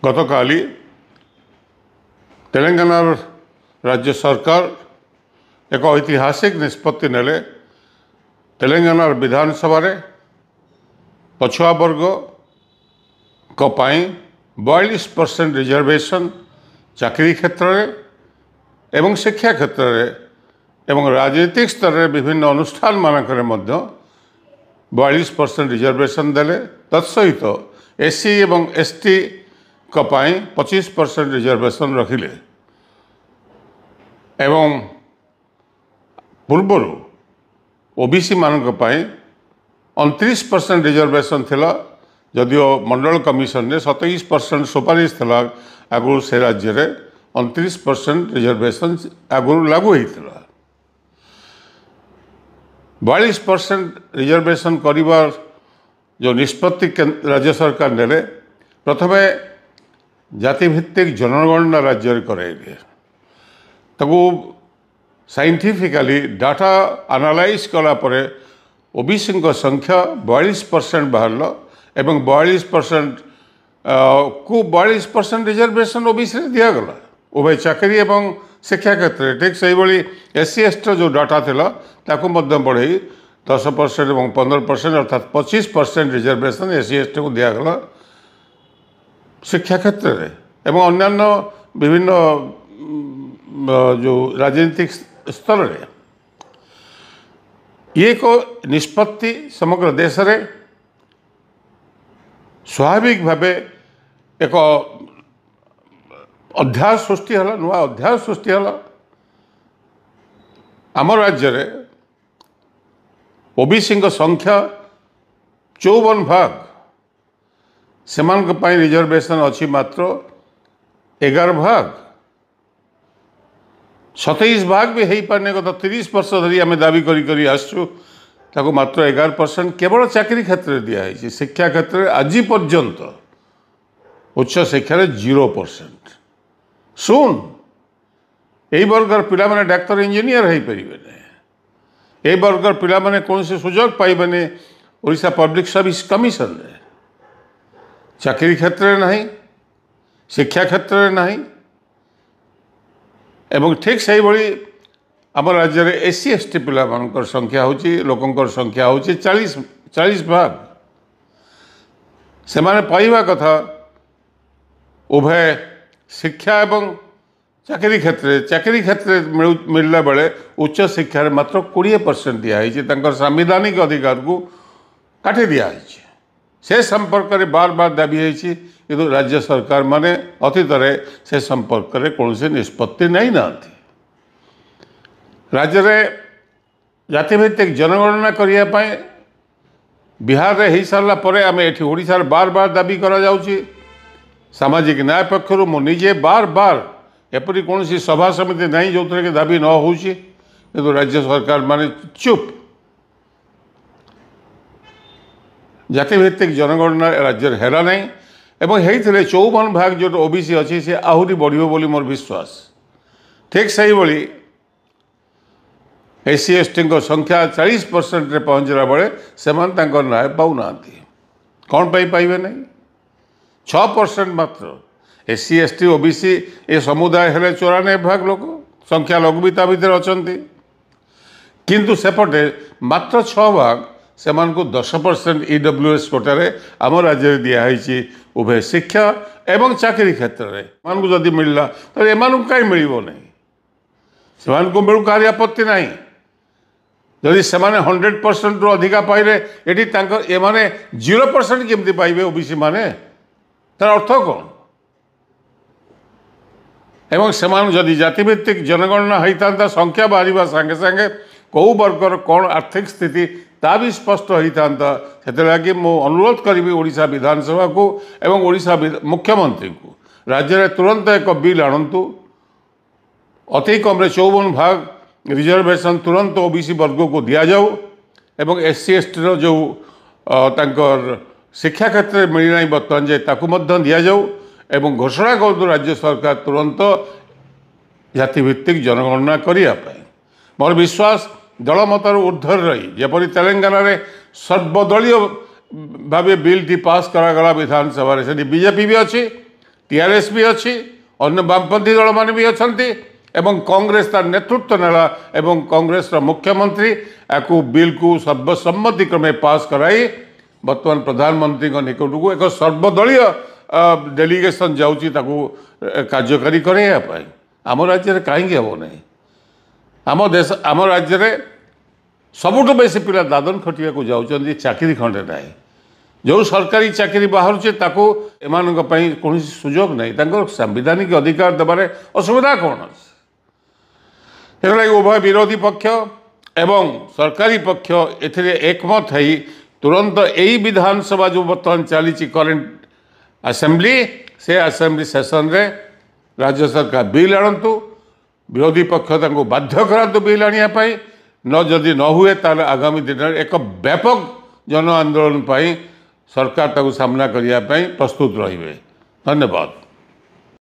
गतकाली तेलंगाना राज्य सरकार एक ऐतिहासिक निष्पत्ति नेले। तेलंगाना विधानसभा रे पछुआ वर्ग को पाई 42% रिजर्वेशन चाकरी क्षेत्र में एवं शिक्षा क्षेत्र में एवं राजनीतिक स्तर में विभिन्न अनुष्ठान मानक 42% रिजर्वेशन देले। तत्सहित एससी एवं एसटी को पाई 25% रिजर्वेशन रखिले एवं पूर्वर ओबीसी मानक 29% रिजर्वेशन थिला। जदियो मंडल कमिशन ने 27% सुपारिश थिला आगु से राज्य रे 29% रिजर्वेशन आगु लागू होता। 42% रिजर्वेशन करिवार जो निष्पत्ति राज्य सरकार नेले, प्रथमे जातिभित्तिक जनगणना राज्य कराइले। ताकू साइंटिफिकली डाटा एनालाइज कला परे ओबीसी संख्या 42% बाहर एवं 42% को 42% रिजर्वेशन ओबीसी दिगला उभय चाकरी एवं शिक्षा क्षेत्र में। ठीक से भाई एससी एसटी जो डाटा थिला ताकू मध्य बढ़ई 10% और 15% अर्थात 25% रिजर्वेशन एससी एसटी को दिगला शिक्षा क्षेत्र में एवं अन्यान्य विभिन्न जो राजनीतिक स्तर में। ये को निष्पत्ति समग्र देश रे स्वाभाविक भावे एक अध्याय सृष्टि हला, नुआ अध्याय सृष्टि हला। आम राज्य रे ओबीसी संख्या 54 भाग, सेमान पाई रिजर्वेशन अच्छी मात्र 11 भाग। 27 भाग भी हो पारने गत 30 वर्ष धरी आम दाबी करी आसु ताको मात्र 11% केवल चाकरी क्षेत्र में दिखाई। शिक्षा क्षेत्र में आज पर्यंत उच्च शिक्षा 0%। सुन यही वर्गर पिला माने डाक्तर इंजीनियर हो पारे, यही वर्गर पिला माने कौन से सुजोग पाइबे ओडिशा पब्लिक सर्विस कमिशन रे। चाकरी क्षेत्र में नहीं, शिक्षा क्षेत्र में नहीं एवं ठीक से भाई आम राज्य में एससी एसटी पिला मानकर संख्या होची, लोकंकर संख्या होची 40 भाग। से माने पाइबा कथा उभय शिक्षा एवं चाकरी क्षेत्र मिलला बेले उच्च शिक्षा रे मात्र 20% दिखाई। संवैधानिक अधिकार को काटी दिखाई। से संपर्क में बार बार दाबी है कि राज्य सरकार माने अतीत से संपर्क में कौन से निष्पत्ति नहीं ना। राज्य में जातिभित्तिक जनगणना करने बिहार रे हो सारा पर आम ये ओडिशा बार बार दाबी करा जाउची। सामाजिक न्याय पक्षर मुझे बार बार एपरी कौन सी सभा समिति नहीं जो कि दाबी न हो राज्य सरकार माने चुप। जातिभित्तिक जनगणना राज्य हेला नहीं एवं होते 54 भाग जो ओबीसी अच्छी से आहरी बढ़ियो बोली मोर विश्वास। ठीक से भाई एससी एसटी संख्या 40% रे पहुँचला बेले से न्याय पाऊना। कौन पाइबे नहीं? 6% मात्र एससी एसटी ओबीसी ए समुदाय हेले 94 भाग लोक संख्या लोक भी ता भीतर अछंती। किंतु सेपटे मात्र 6 भाग से 10% ईडब्ल्यूएस कोटारे आम राज्य में दिखाई। उभय शिक्षा एवं चाकरी क्षेत्र में जदि मिलला तो एम कहीं मिल नहीं, से मिलू कहार आपत्ति नहीं। जदि से 100% रु अधिका पाइले ये एमाने 0% केमती पाइबे ओबीसी माने, तार अर्थ कौन? एवं से जदि जातिभित्तिक जनगणना होता संख्या बाहर सांगे सांगे कौ वर्गर कौन आर्थिक स्थिति ता भी स्पष्ट होता। से मु अनुरोध करी ओडिशा विधानसभा को एवं ओडिशा मुख्यमंत्री को राज्य में तुरंत एक बिल आणंतु। अति कम 54 भाग रिजर्वेशन तुरंत ओबीसी वर्ग को दि जाऊ एवं एससी एसटी जो शिक्षा क्षेत्र में मिलना बर्तमान जाए ताकू दि जाऊ एवं घोषणा कर राज्य सरकार तुरंत जातिभित्तिक जनगणना करने। मोर विश्वास दल मतर ऊर्धर रही जपरी तेलंगाना रे सर्वदलीय भाव बिल टी पास करागला विधानसभा से बीजेपी भी अच्छी टीआरएस भी अच्छी अन्य वामपंथी दल मान भी अच्छा एवं कांग्रेस तार नेतृत्व नेला एवं कांग्रेस मुख्यमंत्री या बिल को सर्वसम्मति क्रमे पास कराई बर्तमान प्रधानमंत्री निकट को एक सर्वदलीय डेलीगेशन जाऊँगी कार्यकारी कराइवाई आम राज्य कहीं हम ना आम देश आम राज्य में सबुठ बेसी पिला दादन खटिया को जाऊँच चाकरी खंडे ना जो सरकारी चाकरी बाहर एम कौन सुजोग नहीं संवैधानिक अधिकार देवार असुविधा कौन अच्छे उभय विरोधी पक्ष एवं सरकारी पक्ष ए एकमत है तुरंत यही विधानसभा जो बर्तमान चली करेन्ट असेंबली से असेंबली सेशन रे राज्य सरकार बिल आणतु विरोधी पक्ष बाध्य करातु बिल आने न जदि न हुए ताले आगामी दिन में एक व्यापक जन आंदोलन सरकार ताकू सामना करने प्रस्तुत रहिबे। धन्यवाद।